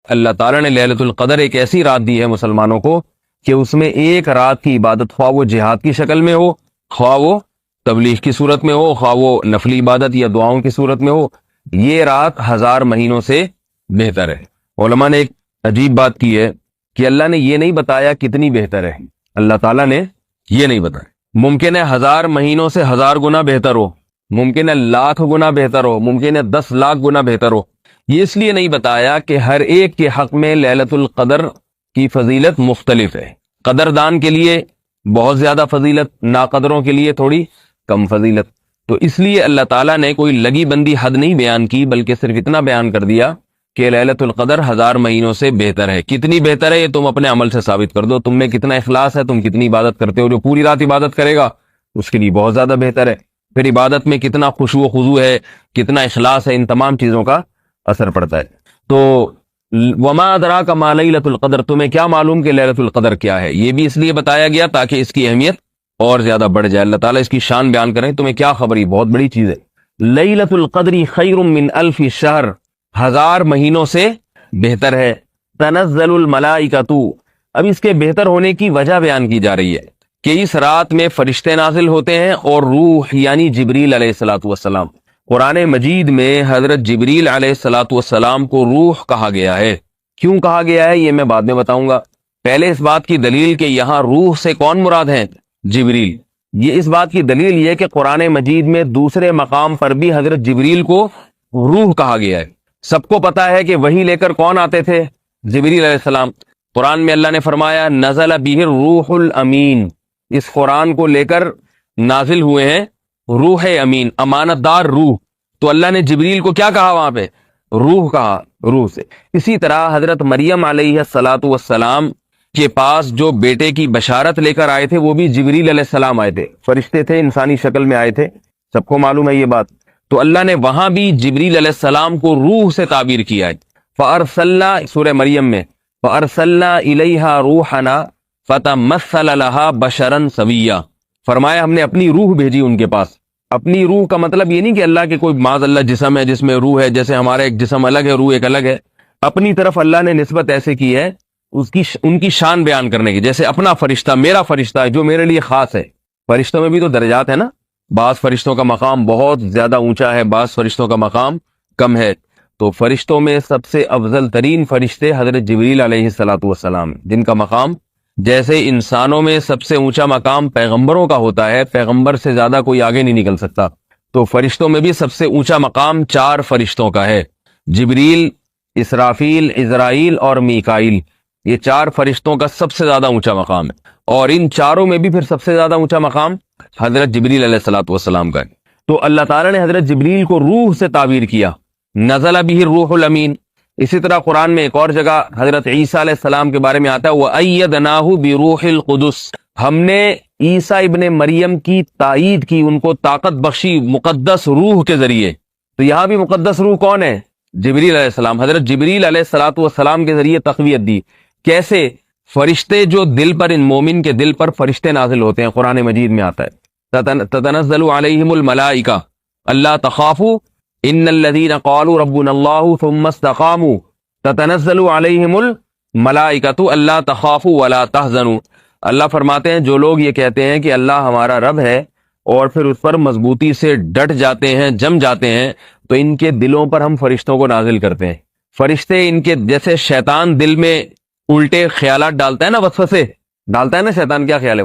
اللہ تعالیٰ نے لیلۃ القدر ایک ایسی رات دی ہے مسلمانوں کو کہ اس میں ایک رات کی عبادت، خواہ وہ جہاد کی شکل میں ہو، خواہ وہ تبلیغ کی صورت میں ہو، خواہ وہ نفلی عبادت یا دعاؤں کی صورت میں ہو، یہ رات 1000 مہینوں سے بہتر ہے۔ علماء نے ایک عجیب بات کی ہے کہ اللہ نے یہ نہیں بتایا کتنی بہتر ہے، اللہ تعالیٰ نے یہ نہیں بتایا۔ ممکن ہے 1000 مہینوں سے 1000 گنا بہتر ہو، ممکن ہے 1,00,000 گنا بہتر ہو، ممکن ہے 10 لاکھ گنا بہتر ہو۔ یہ اس لیے نہیں بتایا کہ ہر ایک کے حق میں لیلۃ القدر کی فضیلت مختلف ہے، قدردان کے لیے بہت زیادہ فضیلت، ناقدروں کے لیے تھوڑی کم فضیلت۔ تو اس لیے اللہ تعالیٰ نے کوئی لگی بندی حد نہیں بیان کی، بلکہ صرف اتنا بیان کر دیا کہ لیلۃ القدر 1000 مہینوں سے بہتر ہے۔ کتنی بہتر ہے یہ تم اپنے عمل سے ثابت کر دو، تم میں کتنا اخلاص ہے، تم کتنی عبادت کرتے ہو۔ جو پوری رات عبادت کرے گا اس کے لیے بہت زیادہ بہتر ہے۔ پھر عبادت میں کتنا خشوع و خضوع ہے، کتنا اخلاص ہے، ان تمام چیزوں کا اثر پڑتا ہے۔ تو وما ادراک ما لیلۃ القدر، تمہیں کیا معلوم کہ لیلۃ القدر کیا ہے، یہ بھی اس لیے بتایا گیا تاکہ اس کی اہمیت اور زیادہ بڑھ جائے، اللہ تعالیٰ اس کی شان بیان کریں، تمہیں کیا خبر، یہ بہت بڑی چیز ہے۔ لیلۃ القدر خیر من 1000 شہر، 1000 مہینوں سے بہتر ہے۔ تنزل الملائکۃ، اب اس کے بہتر ہونے کی وجہ بیان کی جا رہی ہے کہ اس رات میں فرشتے نازل ہوتے ہیں اور روح یعنی جبریل علیہ الصلوۃ والسلام۔ قرآن مجید میں حضرت جبریل علیہ الصلوۃ والسلام کو روح کہا گیا ہے۔ کیوں کہا گیا ہے یہ میں بعد میں بتاؤں گا، پہلے اس بات کی دلیل کہ یہاں روح سے کون مراد ہیں، جبریل۔ یہ اس بات کی دلیل یہ کہ قرآن مجید میں دوسرے مقام پر بھی حضرت جبریل کو روح کہا گیا ہے۔ سب کو پتا ہے کہ وہی لے کر کون آتے تھے، جبریل علیہ السلام۔ قرآن میں اللہ نے فرمایا نزل بہ الروح الامین، اس قرآن کو لے کر نازل ہوئے ہیں روح امین، امانت دار روح۔ تو اللہ نے جبریل کو کیا کہا وہاں پہ، روح کہا، روح سے۔ اسی طرح حضرت مریم علیہ الصلاۃ والسلام کے پاس جو بیٹے کی بشارت لے کر آئے تھے وہ بھی جبریل علیہ السلام آئے تھے، فرشتے تھے، انسانی شکل میں آئے تھے، سب کو معلوم ہے یہ بات۔ تو اللہ نے وہاں بھی جبریل علیہ السلام کو روح سے تعبیر کیا ہے۔ فَأَرْسَلْنَا، سورہ مریم میں، فَأَرْسَلْنَا إِلَيْهَا رُوحَنَا فَتَمَثَّلَ لَهَا بَشَرًا سَوِيًّا، فرمایا ہم نے اپنی روح بھیجی ان کے پاس۔ اپنی روح کا مطلب یہ نہیں کہ اللہ کے کوئی معاذ اللہ جسم ہے جس میں روح ہے، جیسے ہمارا ایک جسم الگ ہے، روح ایک الگ ہے۔ اپنی طرف اللہ نے نسبت ایسے کی ہے ان کی شان بیان کرنے کی، جیسے اپنا فرشتہ، میرا فرشتہ ہے جو میرے لیے خاص ہے۔ فرشتوں میں بھی تو درجات ہیں نا، بعض فرشتوں کا مقام بہت زیادہ اونچا ہے، بعض فرشتوں کا مقام کم ہے۔ تو فرشتوں میں سب سے افضل ترین فرشتے حضرت جبریل علیہ الصلوۃ والسلام، جن کا مقام جیسے انسانوں میں سب سے اونچا مقام پیغمبروں کا ہوتا ہے، پیغمبر سے زیادہ کوئی آگے نہیں نکل سکتا، تو فرشتوں میں بھی سب سے اونچا مقام 4 فرشتوں کا ہے، جبریل، اسرافیل، عزرائیل اور میکائیل۔ یہ 4 فرشتوں کا سب سے زیادہ اونچا مقام ہے، اور ان چاروں میں بھی پھر سب سے زیادہ اونچا مقام حضرت جبریل علیہ الصلوۃ والسلام کا ہے۔ تو اللہ تعالیٰ نے حضرت جبریل کو روح سے تعبیر کیا، نزل بہ الروح الامین۔ اسی طرح قرآن میں ایک اور جگہ حضرت عیسیٰ علیہ السلام کے بارے میں آتا ہے وَأَيَّدْنَاهُ بِرُوحِ الْقُدُسِ، ہم نے عیسیٰ ابن مریم کی تائید کی، ان کو طاقت بخشی مقدس روح کے ذریعے۔ تو یہاں بھی مقدس روح کون ہے، جبریل علیہ السلام۔ حضرت جبریل علیہ الصلوۃ والسلام کے ذریعے تقویت دی۔ کیسے، فرشتے جو دل پر، ان مومن کے دل پر فرشتے نازل ہوتے ہیں، قرآن مجید میں آتا ہے تتنزل علیہم الملائکہ اللہ تخافوا ان الذین قالوا ربنا اللہ ثم استقاموا تتنزل علیہم الملائکۃ اللہ تخافوا ولا تحزنوا۔ اللہ فرماتے ہیں جو لوگ یہ کہتے ہیں کہ اللہ ہمارا رب ہے اور پھر اس پر مضبوطی سے ڈٹ جاتے ہیں، جم جاتے ہیں، تو ان کے دلوں پر ہم فرشتوں کو نازل کرتے ہیں۔ فرشتے ان کے، جیسے شیطان دل میں الٹے خیالات ڈالتا ہے نا، وسوسے ڈالتا ہے نا شیطان، کیا خیال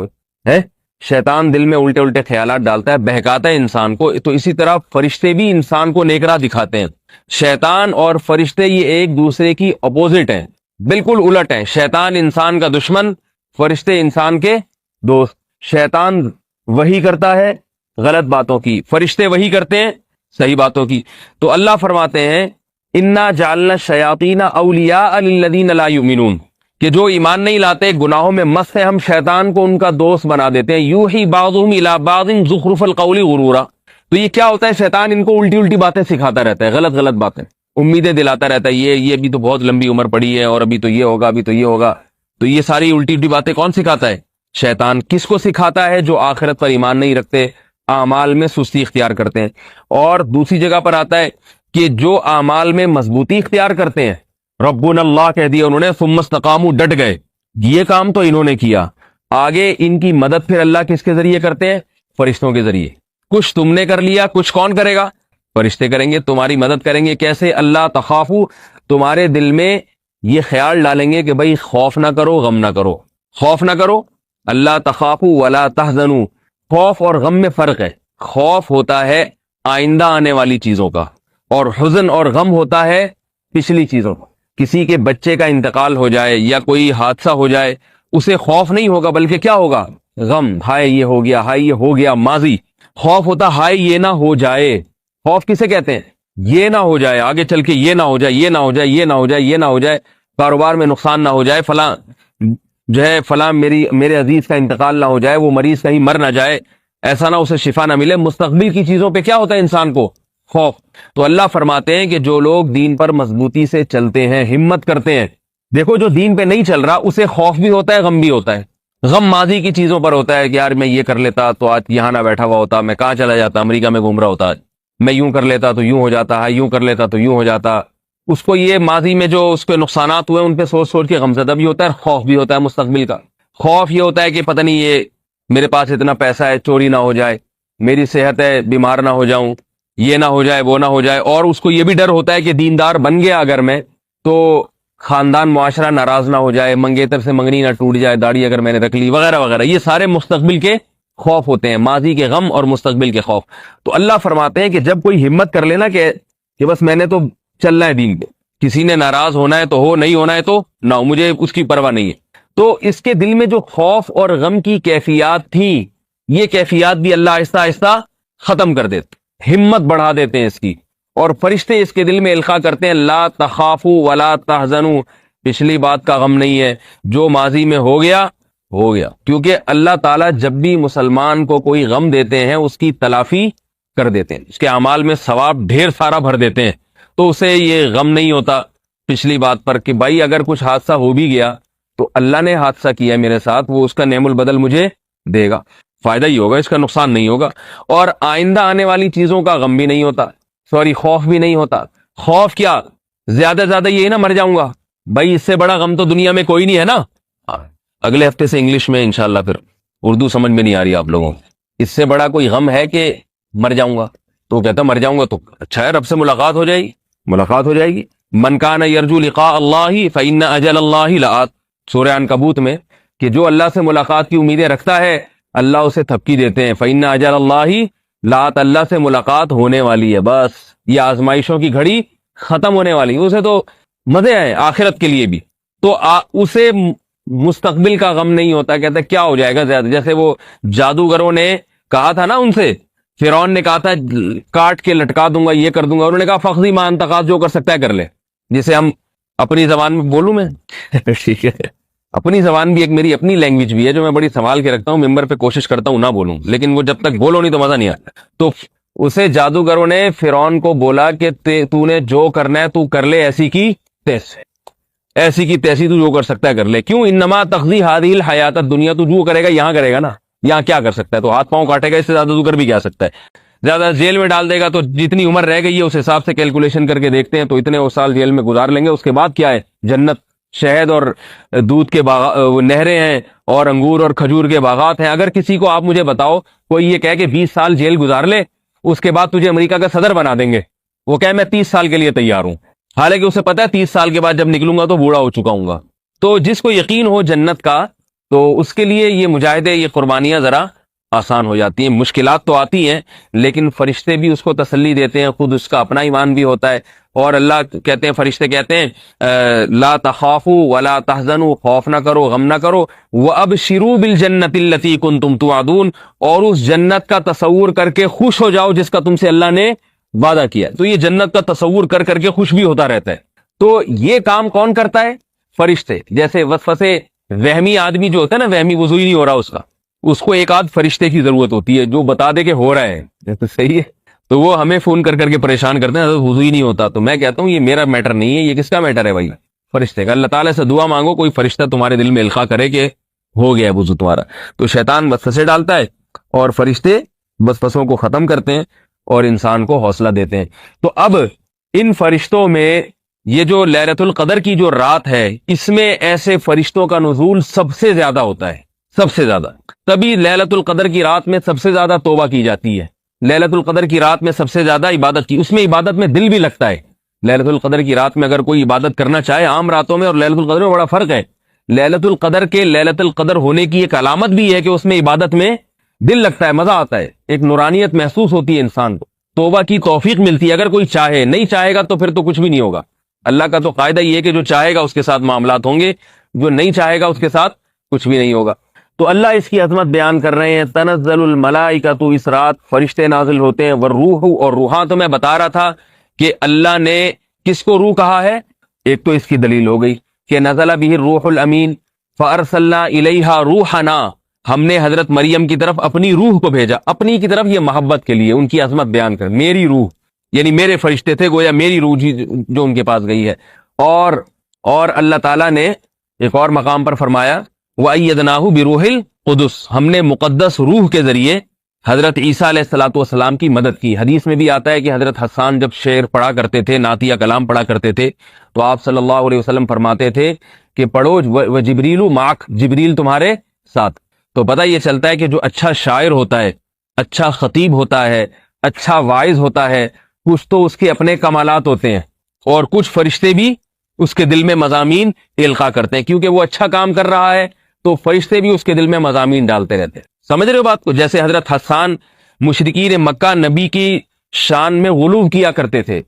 ہے شیطان دل میں الٹے خیالات ڈالتا ہے، بہکاتا ہے انسان کو، تو اسی طرح فرشتے بھی انسان کو نیک راہ دکھاتے ہیں۔ شیطان اور فرشتے یہ ایک دوسرے کی اپوزٹ ہیں، بالکل الٹ ہیں۔ شیطان انسان کا دشمن، فرشتے انسان کے دوست۔ شیطان وہی کرتا ہے غلط باتوں کی، فرشتے وہی کرتے ہیں صحیح باتوں کی۔ تو اللہ فرماتے ہیں انا جعلنا الشیاطین اولیاء للذین لا یؤمنون، کہ جو ایمان نہیں لاتے، گناہوں میں مست ہیں، ہم شیطان کو ان کا دوست بنا دیتے ہیں۔ یوحی بعضهم الی بعض زخرف القول غرورا، تو یہ کیا ہوتا ہے، شیطان ان کو الٹی باتیں سکھاتا رہتا ہے، غلط باتیں، امیدیں دلاتا رہتا ہے، یہ ابھی تو بہت لمبی عمر پڑی ہے، اور ابھی تو یہ ہوگا، ابھی تو یہ ہوگا۔ تو یہ ساری الٹی باتیں کون سکھاتا ہے، شیطان۔ کس کو سکھاتا ہے، جو آخرت پر ایمان نہیں رکھتے، اعمال میں سستی اختیار کرتے ہیں۔ اور دوسری جگہ پر آتا ہے کہ جو اعمال میں مضبوطی اختیار کرتے ہیں، ربنا اللہ کہہ دیا انہوں نے، ثم استقاموا ڈٹ گئے، یہ کام تو انہوں نے کیا۔ آگے ان کی مدد پھر اللہ کس کے ذریعے کرتے ہیں؟ فرشتوں کے ذریعے۔ کچھ تم نے کر لیا، کچھ کون کرے گا؟ فرشتے کریں گے، تمہاری مدد کریں گے۔ کیسے؟ اللہ تخافو، تمہارے دل میں یہ خیال ڈالیں گے کہ بھائی خوف نہ کرو، غم نہ کرو، خوف نہ کرو۔ اللہ تخافو ولا تحزنوا، خوف اور غم میں فرق ہے۔ خوف ہوتا ہے آئندہ آنے والی چیزوں کا، اور حزن اور غم ہوتا ہے پچھلی چیزوں کا۔ کسی کے بچے کا انتقال ہو جائے یا کوئی حادثہ ہو جائے، اسے خوف نہیں ہوگا، بلکہ کیا ہوگا؟ غم، ہائے یہ ہو گیا، ہائے یہ ہو گیا، ماضی۔ خوف ہوتا ہائے یہ نہ ہو جائے۔ خوف کسے کہتے ہیں؟ یہ نہ ہو جائے، آگے چل کے یہ نہ ہو جائے، یہ نہ ہو جائے، یہ نہ ہو جائے، یہ نہ ہو جائے، کاروبار میں نقصان نہ ہو جائے، فلاں جو ہے فلاں میرے عزیز کا انتقال نہ ہو جائے، وہ مریض کہیں مر نہ جائے، ایسا نہ اسے شفا نہ ملے۔ مستقبل کی چیزوں پہ کیا ہوتا ہے انسان کو؟ خوف۔ تو اللہ فرماتے ہیں کہ جو لوگ دین پر مضبوطی سے چلتے ہیں، ہمت کرتے ہیں، دیکھو جو دین پہ نہیں چل رہا اسے خوف بھی ہوتا ہے، غم بھی ہوتا ہے۔ غم ماضی کی چیزوں پر ہوتا ہے کہ یار میں یہ کر لیتا تو آج یہاں نہ بیٹھا ہوا ہوتا، میں کہاں چلا جاتا، امریکہ میں گھوم رہا ہوتا، آج میں یوں کر لیتا تو یوں ہو جاتا ہے، یوں کر لیتا تو یوں ہو جاتا۔ اس کو یہ ماضی میں جو اس کے نقصانات ہوئے ان پہ سوچ سوچ کے غمزدہ بھی ہوتا ہے، خوف بھی ہوتا ہے مستقبل کا۔ خوف یہ ہوتا ہے کہ پتہ نہیں یہ میرے پاس اتنا پیسہ ہے، چوری نہ ہو جائے، میری صحت ہے، بیمار نہ ہو جاؤں، یہ نہ ہو جائے، وہ نہ ہو جائے۔ اور اس کو یہ بھی ڈر ہوتا ہے کہ دیندار بن گیا اگر میں تو خاندان معاشرہ ناراض نہ ہو جائے، منگیتر سے منگنی نہ ٹوٹ جائے، داڑھی اگر میں نے رکھ لی، وغیرہ وغیرہ۔ یہ سارے مستقبل کے خوف ہوتے ہیں، ماضی کے غم اور مستقبل کے خوف۔ تو اللہ فرماتے ہیں کہ جب کوئی ہمت کر لینا کہ بس میں نے تو چلنا ہے دین پہ، کسی نے ناراض ہونا ہے تو ہو، نہیں ہونا ہے تو نہ ہو، مجھے اس کی پرواہ نہیں ہے، تو اس کے دل میں جو خوف اور غم کی کیفیات تھیں، یہ کیفیات بھی اللہ آہستہ آہستہ ختم کر دیتے، ہمت بڑھا دیتے ہیں اس کی۔ اور فرشتے اس کے دل میں القاء کرتے ہیں لا تخافوا ولا تحزنوا، پچھلی بات کا غم نہیں ہے، جو ماضی میں ہو گیا ہو گیا۔ کیونکہ اللہ تعالیٰ جب بھی مسلمان کو کوئی غم دیتے ہیں اس کی تلافی کر دیتے ہیں، اس کے اعمال میں ثواب ڈھیر سارا بھر دیتے ہیں، تو اسے یہ غم نہیں ہوتا پچھلی بات پر کہ بھائی اگر کچھ حادثہ ہو بھی گیا تو اللہ نے حادثہ کیا میرے ساتھ، وہ اس کا نعم البدل مجھے دے گا، فائدہ ہی ہوگا، اس کا نقصان نہیں ہوگا۔ اور آئندہ آنے والی چیزوں کا غم بھی نہیں ہوتا، خوف بھی نہیں ہوتا۔ خوف کیا؟ زیادہ زیادہ یہ نہ مر جاؤں گا، بھائی اس سے بڑا غم تو دنیا میں کوئی نہیں ہے نا۔ اگلے ہفتے سے انگلش میں انشاءاللہ، پھر اردو سمجھ میں نہیں آ رہی آپ لوگوں کو۔ اس سے بڑا کوئی غم ہے کہ مر جاؤں گا؟ تو کہتا مر جاؤں گا تو اچھا ہے، رب سے ملاقات ہو جائے گی، ملاقات ہو جائے گی۔ من کان یرجو لقاء اللہ فإن اجل اللہ لآت، سورہ عنکبوت میں، کہ جو اللہ سے ملاقات کی امیدیں رکھتا ہے اللہ اسے تھپکی دیتے ہیں، فإن اجل اللہ لآت، اللہ سے ملاقات ہونے والی ہے، بس یہ آزمائشوں کی گھڑی ختم ہونے والی ہے، اسے تو مزے ہیں آخرت کے لیے بھی، تو اسے مستقبل کا غم نہیں ہوتا۔ کہتا ہے کیا ہو جائے گا زیادہ، جیسے وہ جادوگروں نے کہا تھا نا ان سے، فرعون نے کہا تھا کاٹ کے لٹکا دوں گا، یہ کر دوں گا، انہوں نے کہا فخذی ما انت قاض، جو کر سکتا ہے کر لے، جسے ہم اپنی زبان میں بولوں میں ٹھیک ہے، اپنی زبان بھی ایک میری اپنی لینگویج بھی ہے جو میں بڑی سنبھال کے رکھتا ہوں، ممبر پہ کوشش کرتا ہوں نہ بولوں، لیکن وہ جب تک بولو نہیں تو مزہ نہیں آتا۔ تو اسے جادوگروں نے فرعون کو بولا کہ تو نے جو کرنا ہے تو کر لے، ایسی کی تیسے، ایسی کی تیسی، تو جو کر سکتا ہے کر لے۔ کیوں؟ انما تقضی هذه الحیات الدنیا، تو جو کرے گا یہاں کرے گا نا، یہاں کیا کر سکتا ہے؟ تو ہاتھ پاؤں کاٹے گا، اس سے زیادہ تو کر بھی کیا سکتا ہے؟ زیادہ جیل میں ڈال دے گا تو جتنی عمر رہ گئی ہے اس حساب سے کیلکولیشن کر کے دیکھتے ہیں، تو اتنے سال جیل میں گزار لیں گے، اس کے بعد کیا ہے؟ جنت، شہد اور دودھ کے نہریں ہیں، اور انگور اور کھجور کے باغات ہیں۔ اگر کسی کو آپ مجھے بتاؤ کوئی یہ کہے کہ 20 سال جیل گزار لے، اس کے بعد تجھے امریکہ کا صدر بنا دیں گے، وہ کہے میں 30 سال کے لیے تیار ہوں، حالانکہ اسے پتا ہے 30 سال کے بعد جب نکلوں گا تو بوڑھا ہو چکا ہوں گا۔ تو جس کو یقین ہو جنت کا، تو اس کے لیے یہ مجاہدے، یہ قربانیاں ذرا آسان ہو جاتی ہیں۔ مشکلات تو آتی ہیں لیکن فرشتے بھی اس کو تسلی دیتے ہیں، خود اس کا اپنا ایمان بھی ہوتا ہے، اور اللہ کہتے ہیں، فرشتے کہتے ہیں لا تخافوا ولا تحزنوا، خوف نہ کرو، غم نہ کرو، وابشروا بالجنۃ التي كنتم توعدون، اور اس جنت کا تصور کر کے خوش ہو جاؤ جس کا تم سے اللہ نے وعدہ کیا ہے۔ تو یہ جنت کا تصور کر کر کے خوش بھی ہوتا رہتا ہے۔ تو یہ کام کون کرتا ہے؟ فرشتے۔ جیسے وسوسے وہمی آدمی جو ہوتا ہے نا، وہمی وضو ہی نہیں ہو رہا اس کا، اس کو ایک آدھ فرشتے کی ضرورت ہوتی ہے جو بتا دے کہ ہو رہا ہے، تو صحیح ہے، تو وہ ہمیں فون کر کر کے پریشان کرتے ہیں وضو ہی نہیں ہوتا۔ تو میں کہتا ہوں یہ میرا میٹر نہیں ہے، یہ کس کا میٹر ہے بھائی؟ فرشتے کا۔ اللہ تعالیٰ سے دعا مانگو کوئی فرشتہ تمہارے دل میں القاء کرے کہ ہو گیا وضو تمہارا۔ تو شیطان وسوسے ڈالتا ہے اور فرشتے وسوسوں کو ختم کرتے ہیں اور انسان کو حوصلہ دیتے ہیں۔ تو اب ان فرشتوں میں یہ جو لیلۃ القدر کی جو رات ہے اس میں ایسے فرشتوں کا نزول سب سے زیادہ ہوتا ہے، سب سے زیادہ. تبھی لیلۃ القدر کی رات میں سب سے زیادہ توبہ کی جاتی ہے، لیلۃ القدر کی رات میں سب سے زیادہ عبادت کی، اس میں عبادت میں دل بھی لگتا ہے. لیلۃ القدر کی رات میں اگر کوئی عبادت کرنا چاہے، عام راتوں میں اور لیلۃ القدر میں بڑا فرق ہے. لیلۃ القدر کے لیلۃ القدر ہونے کی ایک علامت بھی ہے کہ اس میں عبادت میں دل لگتا ہے، مزہ آتا ہے، ایک نورانیت محسوس ہوتی ہے انسان کو، توبہ کی توفیق ملتی ہے. اگر کوئی چاہے، نہیں چاہے گا تو پھر تو کچھ بھی نہیں ہوگا. اللہ کا تو قاعدہ یہ ہے کہ جو چاہے گا اس کے ساتھ معاملات ہوں گے، جو نہیں چاہے گا اس کے ساتھ کچھ بھی نہیں ہوگا. تو اللہ اس کی عظمت بیان کر رہے ہیں. تنزل الملائکۃ، اس رات فرشتے نازل ہوتے ہیں، والروح، اور روحاں. تو میں بتا رہا تھا کہ اللہ نے کس کو روح کہا ہے، ایک تو اس کی دلیل ہو گئی کہ نزل بہ الروح الامین فارسلنا الیہا روحنا، ہم نے حضرت مریم کی طرف اپنی روح کو بھیجا. اپنی کی طرف یہ محبت کے لیے، ان کی عظمت بیان کر، میری روح یعنی میرے فرشتے تھے، گویا میری روح جی جو ان کے پاس گئی ہے. اور اللہ تعالیٰ نے ایک اور مقام پر فرمایا وَأَيَّدْنَاهُ بِرُوحِ الْقُدُسِ، ہم نے مقدس روح کے ذریعے حضرت عیسیٰ علیہ الصلوۃ والسلام کی مدد کی. حدیث میں بھی آتا ہے کہ حضرت حسان جب شعر پڑھا کرتے تھے، نعتیہ کلام پڑھا کرتے تھے، تو آپ صلی اللہ علیہ وسلم فرماتے تھے کہ پڑھو وَجِبْرِيلُ مَعَكَ، جبریل تمہارے ساتھ. تو پتہ یہ چلتا ہے کہ جو اچھا شاعر ہوتا ہے، اچھا خطیب ہوتا ہے، اچھا واعظ ہوتا ہے، کچھ تو اس کے اپنے کمالات ہوتے ہیں اور کچھ فرشتے بھی اس کے دل میں مضامین القاء کرتے ہیں. کیونکہ وہ اچھا کام کر رہا ہے تو فرشتے بھی اس کے دل میں مضامین ڈالتے رہتے ہیں. سمجھ رہے ہو بات کو؟ جیسے حضرت حسان مشرکین مکہ نبی کی شان میں غلو کیا کرتے تھے،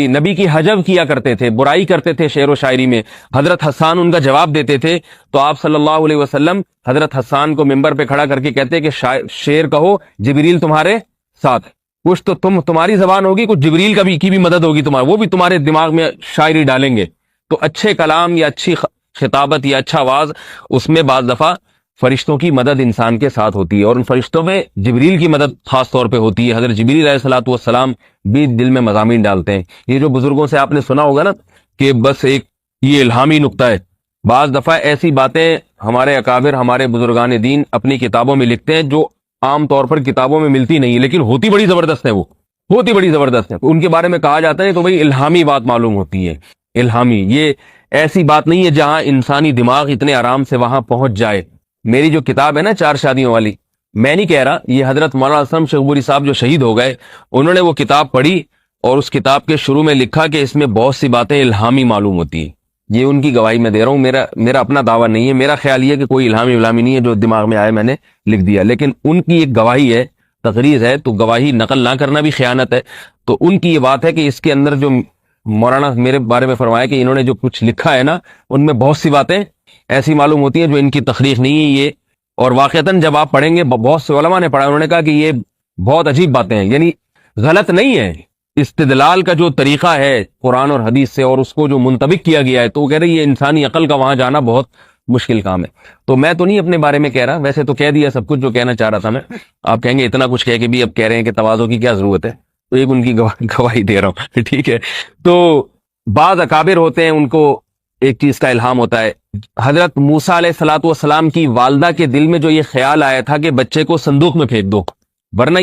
نبی کی حجب کیا کرتے تھے، برائی کرتے تھے شعر و شاعری میں. حضرت حسان ان کا جواب دیتے تھے تو آپ صلی اللہ علیہ وسلم حضرت حسان کو ممبر پہ کھڑا کر کے کہتے کہ شعر کہو، جبریل تمہارے ساتھ. کچھ تو تمہاری زبان ہوگی، کچھ جبریل کی بھی مدد ہوگی تمہاری، وہ بھی تمہارے دماغ میں شاعری ڈالیں گے. تو اچھے کلام یا اچھی خطابت یا اچھا آواز، اس میں بعض دفعہ فرشتوں کی مدد انسان کے ساتھ ہوتی ہے، اور ان فرشتوں میں جبریل کی مدد خاص طور پہ ہوتی ہے. حضرت جبریل علیہ الصلوۃ والسلام بھی دل میں مضامین ڈالتے ہیں. یہ جو بزرگوں سے آپ نے سنا ہوگا نا کہ بس ایک یہ الہامی نقطہ ہے. بعض دفعہ ایسی باتیں ہمارے اکابر، ہمارے بزرگان دین اپنی کتابوں میں لکھتے ہیں جو عام طور پر کتابوں میں ملتی نہیں، لیکن ہوتی بڑی زبردست ہے. وہ ہوتی بڑی زبردست ہے. ان کے بارے میں کہا جاتا ہے تو بھئی الہامی بات معلوم ہوتی ہے. الہامی یہ ایسی بات نہیں ہے جہاں انسانی دماغ اتنے آرام سے وہاں پہنچ جائے. میری جو کتاب ہے نا 4 شادیوں والی، میں نہیں کہہ رہا، یہ حضرت مولانا اسلم شیخوپوری صاحب جو شہید ہو گئے، انہوں نے وہ کتاب پڑھی اور اس کتاب کے شروع میں لکھا کہ اس میں بہت سی باتیں الہامی معلوم ہوتی ہیں. یہ ان کی گواہی میں دے رہا ہوں، میرا اپنا دعویٰ نہیں ہے. میرا خیال یہ کہ کوئی الہامی نہیں ہے، جو دماغ میں آئے میں نے لکھ دیا. لیکن ان کی ایک گواہی ہے، تقریر ہے، تو گواہی نقل نہ کرنا بھی خیانت ہے. تو ان کی یہ بات ہے کہ اس کے اندر جو مولانا میرے بارے میں فرمایا کہ انہوں نے جو کچھ لکھا ہے نا، ان میں بہت سی باتیں ایسی معلوم ہوتی ہیں جو ان کی تخلیق نہیں ہے یہ. اور واقعتاً جب آپ پڑھیں گے، بہت سے علماء نے پڑھا، انہوں نے کہا کہ یہ بہت عجیب باتیں ہیں، یعنی غلط نہیں ہے. استدلال کا جو طریقہ ہے قرآن اور حدیث سے، اور اس کو جو منطبق کیا گیا ہے، تو وہ کہہ رہے ہیں یہ انسانی عقل کا وہاں جانا بہت مشکل کام ہے. تو میں تو نہیں اپنے بارے میں کہہ رہا، ویسے تو کہہ دیا سب کچھ جو کہنا چاہ رہا تھا میں. آپ کہیں گے اتنا کچھ کہہ کے بھی اب کہہ رہے ہیں کہ تواضع کی کیا ضرورت ہے، تو ایک ان کی گواہی دے رہا ہوں. ٹھیک ہے. تو بعض اکابر ہوتے ہیں، ان کو ایک چیز کا الہام ہوتا ہے. حضرت موسیٰ علیہ الصلوۃ والسلام کی والدہ کے دل میں جو یہ خیال آیا تھا کہ بچے کو صندوق میں پھینک دو، ورنہ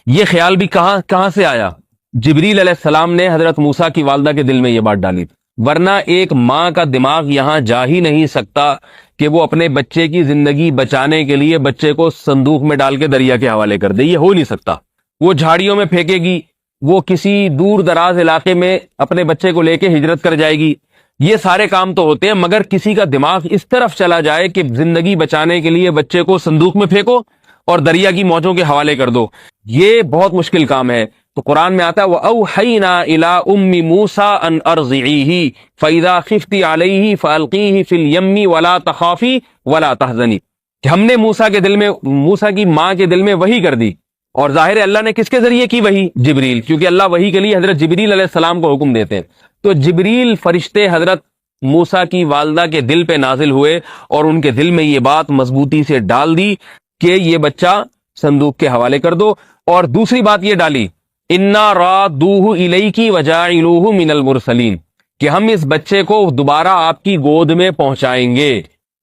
یہ خیال بھی کہاں سے آیا؟ جبریل علیہ السلام نے حضرت موسیٰ کی والدہ کے دل میں یہ بات ڈالی. ورنہ ایک ماں کا دماغ یہاں جا ہی نہیں سکتا کہ وہ اپنے بچے کی زندگی بچانے کے لیے بچے کو صندوق میں ڈال کے دریا کے حوالے کر دے. یہ ہو نہیں سکتا. وہ جھاڑیوں میں پھینکے گی، وہ کسی دور دراز علاقے میں اپنے بچے کو لے کے ہجرت کر جائے گی. یہ سارے کام تو ہوتے ہیں، مگر کسی کا دماغ اس طرف چلا جائے کہ زندگی بچانے کے لیے بچے کو صندوق میں پھینکو اور دریا کی موجوں کے حوالے کر دو، یہ بہت مشکل کام ہے. تو قرآن میں آتا ہے وَأَوْحَيْنَا إِلَىٰ أُمِّ مُوسَىٰ أَنْ أَرْضِعِيهِ فَإِذَا خِفْتِ عَلَيْهِ فَأَلْقِيهِ فِي الْيَمِّ وَلَا تَخَافِي وَلَا تَحْزَنِي، کہ ہم نے موسیٰ کے دل میں، موسیٰ کی ماں کے دل میں وحی کر دی. اور ظاہر ہے اللہ نے کس کے ذریعے کی وحی؟ جبریل، کیونکہ اللہ وحی کے لیے حضرت جبریل علیہ السلام کو حکم دیتے ہیں. تو جبریل فرشتے حضرت موسیٰ کی والدہ کے دل پہ نازل ہوئے اور ان کے دل میں یہ بات مضبوطی سے ڈال دی کہ یہ بچہ صندوق کے حوالے کر دو. اور دوسری بات یہ ڈالی اِنَّا رَادُّوهُ إِلَيْكِ وَجَاعِلُوهُ مِنَ الْمُرْسَلِينَ، کہ ہم اس بچے کو دوبارہ آپ کی گود میں پہنچائیں گے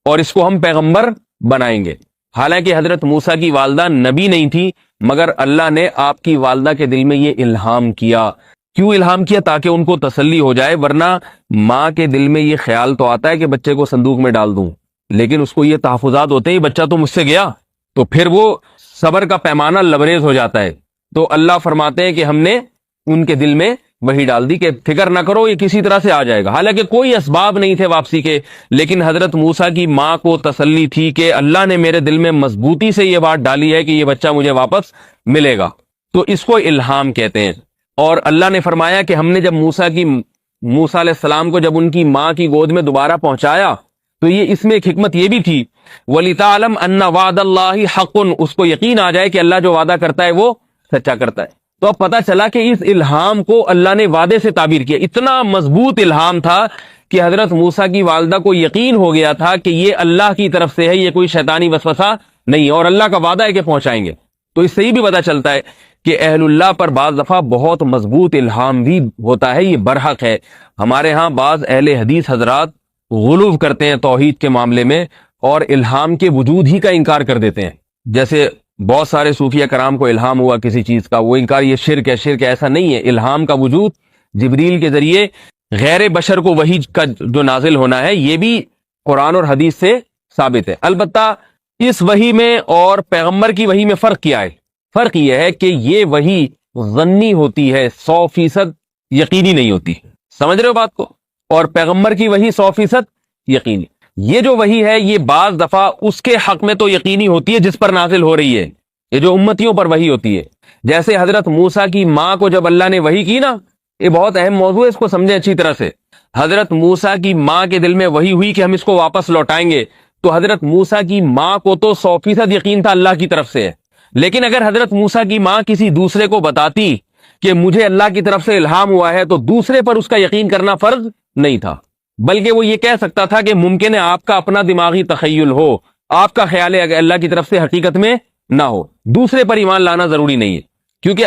اور اس کو ہم پیغمبر بنائیں گے. حالانکہ حضرت موسیٰ کی والدہ نبی نہیں تھی، مگر اللہ نے آپ کی والدہ کے دل میں یہ الہام کیا کیوں الہام کیا؟ تاکہ ان کو تسلی ہو جائے، ورنہ ماں کے دل میں یہ خیال تو آتا ہے کہ بچے کو صندوق میں ڈال دوں، لیکن اس کو یہ تحفظات ہوتے ہیں بچہ تو مجھ سے گیا، تو پھر وہ صبر کا پیمانہ لبریز ہو جاتا ہے۔ تو اللہ فرماتے ہیں کہ ہم نے ان کے دل میں وہی ڈال دی کہ فکر نہ کرو، یہ کسی طرح سے آ جائے گا۔ حالانکہ کوئی اسباب نہیں تھے واپسی کے، لیکن حضرت موسیٰ کی ماں کو تسلی تھی کہ اللہ نے میرے دل میں مضبوطی سے یہ بات ڈالی ہے کہ یہ بچہ مجھے واپس ملے گا، تو اس کو الہام کہتے ہیں۔ اور اللہ نے فرمایا کہ ہم نے جب موسیٰ علیہ السلام کو جب ان کی ماں کی گود میں دوبارہ پہنچایا تو یہ اس میں ایک حکمت یہ بھی تھی، وَلِتَعْلَمْ أَنَّ وَعْدَ اللَّهِ حَقٌّ، اس کو یقین آ جائے کہ اللہ جو وعدہ کرتا ہے وہ سچا کرتا ہے۔ تو اب پتہ چلا کہ اس الہام کو اللہ نے وعدے سے تعبیر کیا، اتنا مضبوط الہام تھا کہ حضرت موسیٰ کی والدہ کو یقین ہو گیا تھا کہ یہ اللہ کی طرف سے ہے، یہ کوئی شیطانی وسوسہ نہیں، اور اللہ کا وعدہ ہے کہ پہنچائیں گے۔ تو اس سے یہ بھی پتہ چلتا ہے کہ اہل اللہ پر بعض دفعہ بہت مضبوط الہام بھی ہوتا ہے، یہ برحق ہے۔ ہمارے ہاں بعض اہل حدیث حضرات غلو کرتے ہیں توحید کے معاملے میں اور الہام کے وجود ہی کا انکار کر دیتے ہیں، جیسے بہت سارے صوفیہ کرام کو الہام ہوا کسی چیز کا، وہ انکار یہ شرک ہے، شرک ایسا نہیں ہے۔ الہام کا وجود جبریل کے ذریعے غیر بشر کو وحی کا جو نازل ہونا ہے یہ بھی قرآن اور حدیث سے ثابت ہے۔ البتہ اس وحی میں اور پیغمبر کی وحی میں فرق کیا ہے؟ فرق یہ ہے کہ یہ وحی ظنی ہوتی ہے، 100% یقینی نہیں ہوتی، سمجھ رہے ہو بات کو؟ اور پیغمبر کی وحی 100% یقینی۔ یہ جو وحی ہے یہ بعض دفعہ اس کے حق میں تو یقینی ہوتی ہے جس پر نازل ہو رہی ہے، یہ جو امتیوں پر وحی ہوتی ہے۔ جیسے حضرت موسیٰ کی ماں کو جب اللہ نے وحی کی نا، یہ بہت اہم موضوع ہے، اس کو سمجھیں اچھی طرح سے۔ حضرت موسیٰ کی ماں کے دل میں وحی ہوئی کہ ہم اس کو واپس لوٹائیں گے، تو حضرت موسیٰ کی ماں کو تو 100% یقین تھا اللہ کی طرف سے ہے، لیکن اگر حضرت موسیٰ کی ماں کسی دوسرے کو بتاتی کہ مجھے اللہ کی طرف سے الہام ہوا ہے تو دوسرے پر اس کا یقین کرنا فرض نہیں تھا، بلکہ وہ یہ کہہ سکتا تھا کہ ممکن ہے آپ کا اپنا دماغی تخیل ہو، آپ کا خیال ہے اگر اللہ کی طرف سے حقیقت میں نہ ہو، دوسرے پر ایمان لانا ضروری نہیں ہے، کیونکہ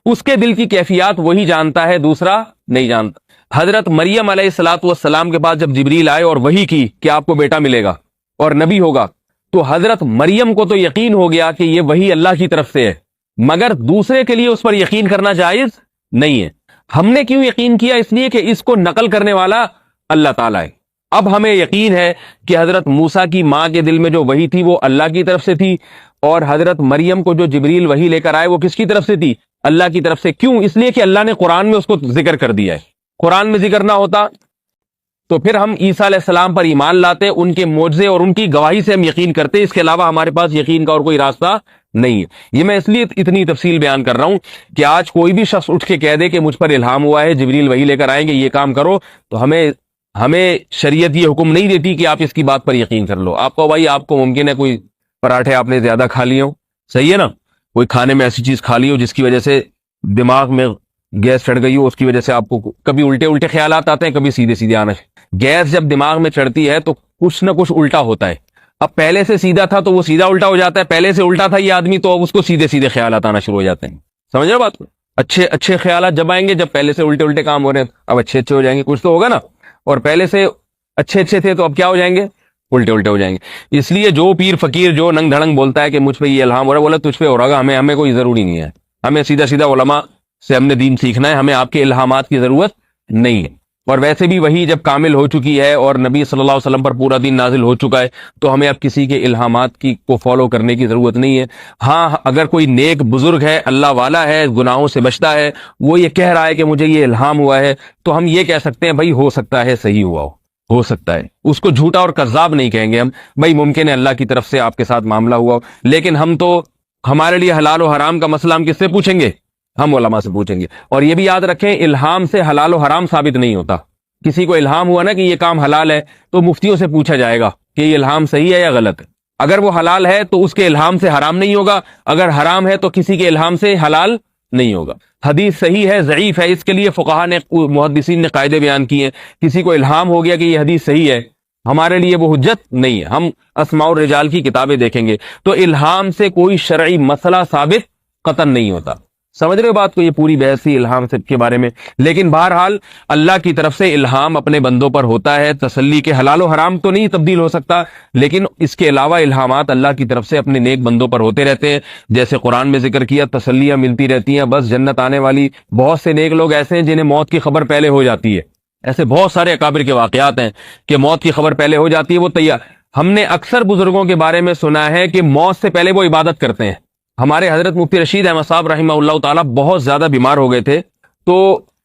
اس کے دل کی کیفیات وہی جانتا ہے، دوسرا نہیں جانتا۔ حضرت مریم علیہ السلام کے پاس جب جبریل آئے اور وحی کی کہ آپ کو بیٹا ملے گا اور نبی ہوگا، تو حضرت مریم کو تو یقین ہو گیا کہ یہ وحی اللہ کی طرف سے ہے، مگر دوسرے کے لیے اس پر یقین کرنا جائز نہیں ہے۔ ہم نے کیوں یقین کیا؟ اس لیے کہ اس کو نقل کرنے والا اللہ تعالیٰ ہے۔ اب ہمیں یقین ہے کہ حضرت موسیٰ کی ماں کے دل میں جو وحی تھی وہ اللہ کی طرف سے تھی، اور حضرت مریم کو جو جبریل وحی لے کر آئے وہ کس کی طرف سے تھی؟ اللہ کی طرف سے۔ کیوں؟ اس لیے کہ اللہ نے قرآن میں اس کو ذکر کر دیا ہے۔ قرآن میں ذکر نہ ہوتا تو پھر ہم عیسیٰ علیہ السلام پر ایمان لاتے، ان کے معجزے اور ان کی گواہی سے ہم یقین کرتے، اس کے علاوہ ہمارے پاس یقین کا اور کوئی راستہ نہیں ہے۔ یہ میں اس لیے اتنی تفصیل بیان کر رہا ہوں کہ آج کوئی بھی شخص اٹھ کے کہہ دے کہ مجھ پر الہام ہوا ہے، جبریل وحی لے کر آئیں گے، یہ کام کرو، تو ہمیں شریعت یہ حکم نہیں دیتی کہ آپ اس کی بات پر یقین کر لو۔ آپ کو بھائی، آپ کو ممکن ہے کوئی پراٹھے آپ نے زیادہ کھا لیے ہوں، صحیح ہے نا، کوئی کھانے میں ایسی چیز کھا لی ہو جس کی وجہ سے دماغ میں گیس چڑھ گئی ہو، اس کی وجہ سے آپ کو کبھی الٹے خیالات آتے ہیں، کبھی سیدھے آنا۔ گیس جب دماغ میں چڑھتی ہے تو کچھ نہ کچھ الٹا ہوتا ہے۔ اب پہلے سے سیدھا تھا تو وہ سیدھا الٹا ہو جاتا ہے، پہلے سے الٹا تھا یہ آدمی تو اب اس کو سیدھے خیالات آنا شروع ہو جاتے ہیں۔ سمجھ رہے بات کو؟ اچھے خیالات جب آئیں گے جب پہلے سے الٹے کام ہو رہے ہیں، اب اچھے ہو جائیں گے، کچھ تو ہوگا نا، اور پہلے سے اچھے تھے تو اب کیا ہو جائیں گے؟ الٹے ہو جائیں گے۔ اس لیے جو پیر فقیر جو ننگ دھڑنگ بولتا ہے کہ مجھ پہ یہ الہام ہو رہا ہے، بولا تجھ پہ ہو رہا ہے، ہمیں کوئی ضروری نہیں ہے، ہمیں سیدھا علماء سے ہم نے دین سیکھنا ہے، ہمیں آپ کے الہامات کی ضرورت نہیں ہے۔ اور ویسے بھی وہی جب کامل ہو چکی ہے اور نبی صلی اللہ علیہ وسلم پر پورا دین نازل ہو چکا ہے تو ہمیں اب کسی کے الہامات کو فالو کرنے کی ضرورت نہیں ہے۔ ہاں، اگر کوئی نیک بزرگ ہے، اللہ والا ہے، گناہوں سے بچتا ہے، وہ یہ کہہ رہا ہے کہ مجھے یہ الہام ہوا ہے، تو ہم یہ کہہ سکتے ہیں بھائی ہو سکتا ہے صحیح ہوا ہو سکتا ہے، اس کو جھوٹا اور کذاب نہیں کہیں گے ہم، بھائی ممکن ہے اللہ کی طرف سے آپ کے ساتھ معاملہ ہوا ہو، لیکن ہم تو ہمارے لیے حلال و حرام کا مسئلہ ہم کس سے پوچھیں گے؟ ہم علماء سے پوچھیں گے۔ اور یہ بھی یاد رکھیں، الہام سے حلال و حرام ثابت نہیں ہوتا۔ کسی کو الہام ہوا نا کہ یہ کام حلال ہے تو مفتیوں سے پوچھا جائے گا کہ یہ الہام صحیح ہے یا غلط ہے۔ اگر وہ حلال ہے تو اس کے الہام سے حرام نہیں ہوگا، اگر حرام ہے تو کسی کے الہام سے حلال نہیں ہوگا۔ حدیث صحیح ہے ضعیف ہے، اس کے لیے فقہا نے محدثین نے قاعدے بیان کیے ہیں۔ کسی کو الہام ہو گیا کہ یہ حدیث صحیح ہے، ہمارے لیے وہ حجت نہیں ہے، ہم اسماء الرجال کی کتابیں دیکھیں گے تو الہام سے کوئی شرعی مسئلہ ثابت قطعاً نہیں ہوتا۔ سمجھ رہے ہو بات کو؟ یہ پوری بحث تھی الہام سے کے بارے میں. لیکن بہرحال اللہ کی طرف سے الہام اپنے بندوں پر ہوتا ہے. تسلی کے حلال و حرام تو نہیں تبدیل ہو سکتا، لیکن اس کے علاوہ الہامات اللہ کی طرف سے اپنے نیک بندوں پر ہوتے رہتے ہیں. جیسے قرآن میں ذکر کیا، تسلیاں ملتی رہتی ہیں، بس جنت آنے والی. بہت سے نیک لوگ ایسے ہیں جنہیں موت کی خبر پہلے ہو جاتی ہے. ایسے بہت سارے اکابر کے واقعات ہیں کہ موت کی خبر پہلے ہو جاتی ہے، وہ تیار. ہم نے اکثر بزرگوں کے بارے میں سنا ہے کہ موت سے پہلے وہ عبادت کرتے ہیں. ہمارے حضرت مفتی رشید احمد صاحب رحمہ اللہ تعالیٰ بہت زیادہ بیمار ہو گئے تھے، تو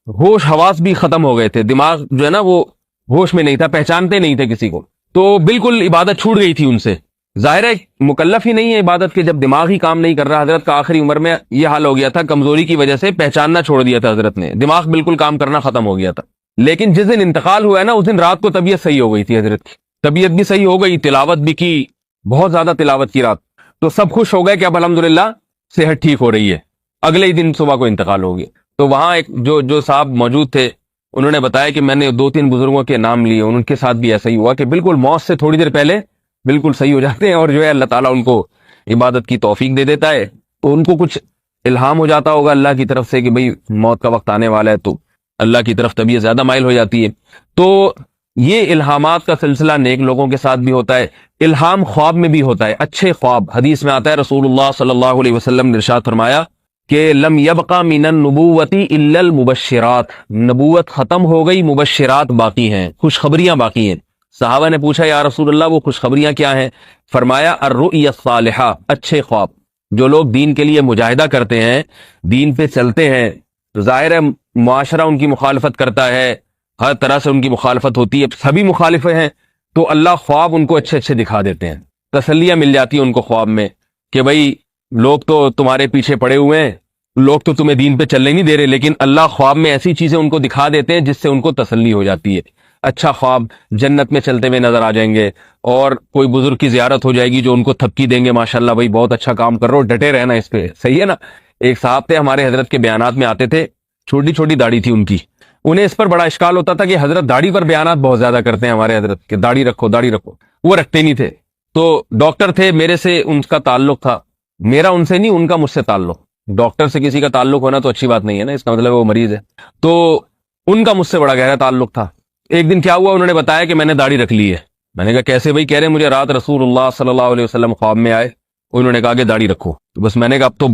ہوش حواس بھی ختم ہو گئے تھے. دماغ جو ہے نا وہ ہوش میں نہیں تھا، پہچانتے نہیں تھے کسی کو. تو بالکل عبادت چھوٹ گئی تھی ان سے. ظاہر ہے مکلف ہی نہیں ہے عبادت کے جب دماغ ہی کام نہیں کر رہا. حضرت کا آخری عمر میں یہ حال ہو گیا تھا، کمزوری کی وجہ سے پہچاننا چھوڑ دیا تھا حضرت نے، دماغ بالکل کام کرنا ختم ہو گیا تھا. لیکن جس دن انتقال ہوا ہے نا، اس دن رات کو طبیعت صحیح ہو گئی تھی حضرت کی. طبیعت بھی صحیح ہو گئی، تلاوت بھی کی، بہت زیادہ تلاوت کی رات. تو سب خوش ہو گئے کہ اب الحمدللہ صحت ٹھیک ہو رہی ہے. اگلے ہی دن صبح کو انتقال ہو گیا. تو وہاں ایک جو صاحب موجود تھے، انہوں نے بتایا کہ میں نے 2-3 بزرگوں کے نام لیے، ان کے ساتھ بھی ایسا ہی ہوا کہ بالکل موت سے تھوڑی دیر پہلے بالکل صحیح ہو جاتے ہیں، اور جو ہے اللہ تعالیٰ ان کو عبادت کی توفیق دے دیتا ہے. تو ان کو کچھ الہام ہو جاتا ہوگا اللہ کی طرف سے کہ بھئی موت کا وقت آنے والا ہے، تو اللہ کی طرف طبیعت زیادہ مائل ہو جاتی ہے. تو یہ الہامات کا سلسلہ نیک لوگوں کے ساتھ بھی ہوتا ہے. الہام خواب میں بھی ہوتا ہے، اچھے خواب. حدیث میں آتا ہے رسول اللہ صلی اللہ علیہ وسلم نے ارشاد فرمایا کہ لم یبقى من النبوۃ الا المبشرات، نبوت ختم ہو گئی، مبشرات باقی ہیں، خوشخبریاں باقی ہیں. صحابہ نے پوچھا یا رسول اللہ وہ خوشخبریاں کیا ہیں؟ فرمایا الرؤیا الصالحہ، اچھے خواب. جو لوگ دین کے لیے مجاہدہ کرتے ہیں، دین پہ چلتے ہیں، تو ظاہر ہے معاشرہ ان کی مخالفت کرتا ہے، ہر طرح سے ان کی مخالفت ہوتی ہے، سبھی مخالف ہیں، تو اللہ خواب ان کو اچھے اچھے دکھا دیتے ہیں. تسلیاں مل جاتی ہیں ان کو خواب میں کہ بھئی لوگ تو تمہارے پیچھے پڑے ہوئے ہیں، لوگ تو تمہیں دین پہ چلنے نہیں دے رہے، لیکن اللہ خواب میں ایسی چیزیں ان کو دکھا دیتے ہیں جس سے ان کو تسلی ہو جاتی ہے. اچھا خواب، جنت میں چلتے ہوئے نظر آ جائیں گے، اور کوئی بزرگ کی زیارت ہو جائے گی جو ان کو تھپکی دیں گے، ماشاءاللہ بھائی بہت اچھا کام کر رہے ہو، ڈٹے رہنا اس پہ. صحیح ہے نا؟ ایک صاحب تھے ہمارے حضرت کے بیانات میں آتے تھے، چھوٹی چھوٹی داڑھی تھی ان کی. انہیں اس پر بڑا اشکال ہوتا تھا کہ حضرت داڑھی پر بیانات بہت زیادہ کرتے ہیں ہمارے حضرت کہ داڑھی رکھو داڑھی رکھو. وہ رکھتے نہیں تھے. تو ڈاکٹر تھے، میرے سے ان کا تعلق تھا، میرا ان سے نہیں، ان کا مجھ سے تعلق. ڈاکٹر سے کسی کا تعلق ہونا تو اچھی بات نہیں ہے نا، اس کا مطلب وہ مریض ہے. تو ان کا مجھ سے بڑا گہرا تعلق تھا. ایک دن کیا ہوا، انہوں نے بتایا کہ میں نے داڑھی رکھ لی ہے. میں نے کہا کیسے بھائی؟ کہہ رہے مجھے رات رسول اللہ صلی اللہ علیہ وسلم خواب میں آئے، انہوں نے کہا کہ داڑھی رکھو. تو بس میں نے کہا اب تو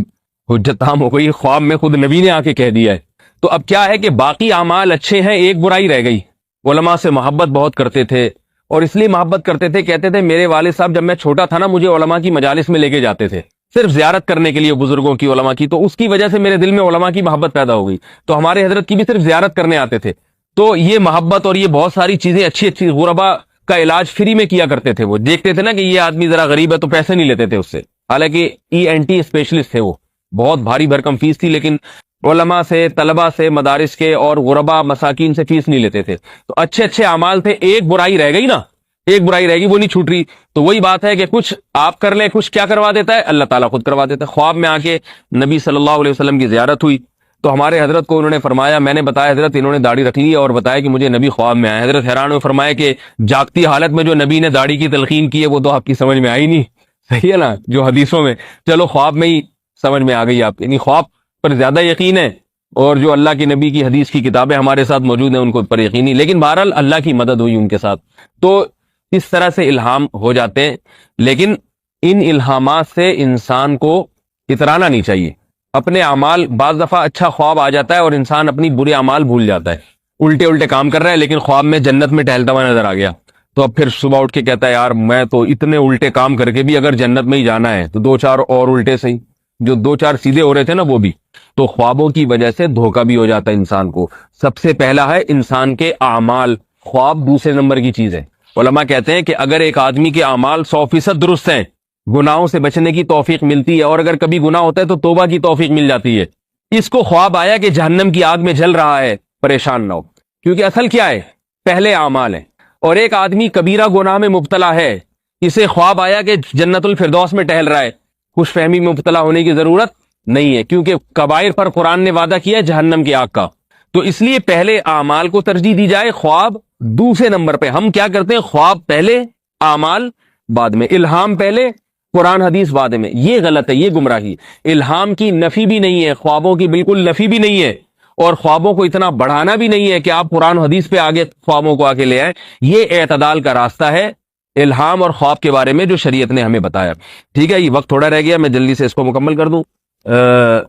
حجت تام ہو گئی، خواب میں خود نبی نے آ کے کہہ دیا ہے. تو اب کیا ہے کہ باقی اعمال اچھے ہیں، ایک برائی رہ گئی. علماء سے محبت بہت کرتے تھے، اور اس لیے محبت کرتے تھے، کہتے تھے میرے والد صاحب جب میں چھوٹا تھا نا، مجھے علماء کی مجالس میں لے کے جاتے تھے صرف زیارت کرنے کے لیے بزرگوں کی، علماء کی. تو اس کی وجہ سے میرے دل میں علماء کی محبت پیدا ہو گئی. تو ہمارے حضرت کی بھی صرف زیارت کرنے آتے تھے. تو یہ محبت اور یہ بہت ساری چیزیں اچھی اچھی، غربا کا علاج فری میں کیا کرتے تھے. وہ دیکھتے تھے نا کہ یہ آدمی ذرا غریب ہے تو پیسے نہیں لیتے تھے اس سے، حالانکہ ENT اسپیشلسٹ تھے. وہ بہت بھاری بھرکم فیس تھی، لیکن علماء سے، طلبہ سے، مدارس کے اور غربا مساکین سے فیس نہیں لیتے تھے. تو اچھے اچھے اعمال تھے. ایک برائی رہ گئی نا، ایک برائی رہ گئی، وہ نہیں چھوٹ رہی. تو وہی بات ہے کہ کچھ آپ کر لیں، کچھ کیا کروا دیتا ہے اللہ تعالیٰ خود کروا دیتا ہے. خواب میں آ کے نبی صلی اللہ علیہ وسلم کی زیارت ہوئی، تو ہمارے حضرت کو انہوں نے فرمایا، میں نے بتایا حضرت انہوں نے داڑھی رکھ لی اور بتایا کہ مجھے نبی خواب میں آیا. حضرت حیران ہوئے، فرمایا کہ جاگتی حالت میں جو نبی نے داڑھی کی تلقین کی ہے وہ تو آپ کی سمجھ میں آئی نہیں. صحیح ہے نا؟ جو حدیثوں میں، چلو خواب میں ہی سمجھ میں آ گئی آپ. یعنی خواب پر زیادہ یقین ہے، اور جو اللہ کے نبی کی حدیث کی کتابیں ہمارے ساتھ موجود ہیں ان کو پر یقین نہیں. لیکن بہرحال اللہ کی مدد ہوئی ان کے ساتھ. تو اس طرح سے الہام ہو جاتے ہیں، لیکن ان الہامات سے انسان کو اترانا نہیں چاہیے. اپنے اعمال، بعض دفعہ اچھا خواب آ جاتا ہے اور انسان اپنی برے اعمال بھول جاتا ہے، الٹے الٹے کام کر رہا ہے، لیکن خواب میں جنت میں ٹہلتا ہوا نظر آ گیا. تو اب پھر صبح اٹھ کے کہتا ہے یار میں تو اتنے الٹے کام کر کے بھی اگر جنت میں ہی جانا ہے تو 2-4 اور الٹے صحیح، جو 2-4 سیدھے ہو رہے تھے نا وہ بھی. تو خوابوں کی وجہ سے دھوکہ بھی ہو جاتا ہے انسان کو. سب سے پہلا ہے انسان کے اعمال، خواب دوسرے نمبر کی چیز ہے. علماء کہتے ہیں کہ اگر ایک آدمی کے اعمال 100% درست ہیں، گناہوں سے بچنے کی توفیق ملتی ہے، اور اگر کبھی گناہ ہوتا ہے تو توبہ کی توفیق مل جاتی ہے. اس کو خواب آیا کہ جہنم کی آگ میں جل رہا ہے، پریشان نہ ہو، کیونکہ اصل کیا ہے؟ پہلے اعمال ہیں. اور ایک آدمی کبیرہ گناہ میں مبتلا ہے، اسے خواب آیا کہ جنت الفردوس میں ٹہل رہا ہے، خوش فہمی میں مبتلا ہونے کی ضرورت نہیں ہے، کیونکہ کبائر پر قرآن نے وعدہ کیا ہے جہنم کی آگ کا. تو اس لیے پہلے اعمال کو ترجیح دی جائے، خواب دوسرے نمبر پہ. ہم کیا کرتے ہیں؟ خواب پہلے، اعمال بعد میں. الہام پہلے، قرآن حدیث بعد میں، یہ غلط ہے، یہ گمراہی۔ الہام کی نفی بھی نہیں ہے، خوابوں کی بالکل نفی بھی نہیں ہے، اور خوابوں کو اتنا بڑھانا بھی نہیں ہے کہ آپ قرآن حدیث پہ آگے خوابوں کو آگے لے آئیں۔ یہ اعتدال کا راستہ ہے الہام اور خواب کے بارے میں جو شریعت نے ہمیں بتایا۔ ٹھیک ہے، یہ وقت تھوڑا رہ گیا، میں جلدی سے اس کو مکمل کر دوں۔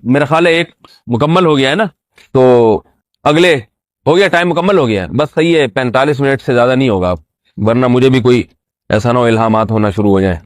میرا خیال ہے ایک مکمل ہو گیا ہے نا، تو اگلے ہو گیا، ٹائم مکمل ہو گیا، بس صحیح ہے، 45 منٹ سے زیادہ نہیں ہوگا، ورنہ مجھے بھی کوئی ایسا نہ ہو الہامات ہونا شروع ہو جائیں۔